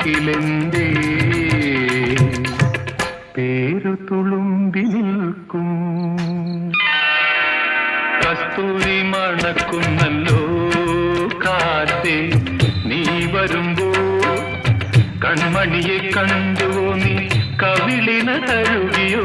വാക്കിലെന്തേ പേരു തുളുമ്പി നിൽക്കും. കസ്തൂരി മണക്കുന്നല്ലോ കാറ്റേ, നീ വരുമ്പോ കൺമണിയെ കണ്ടുവോ, നീ കവിളിന തഴുകിയോ?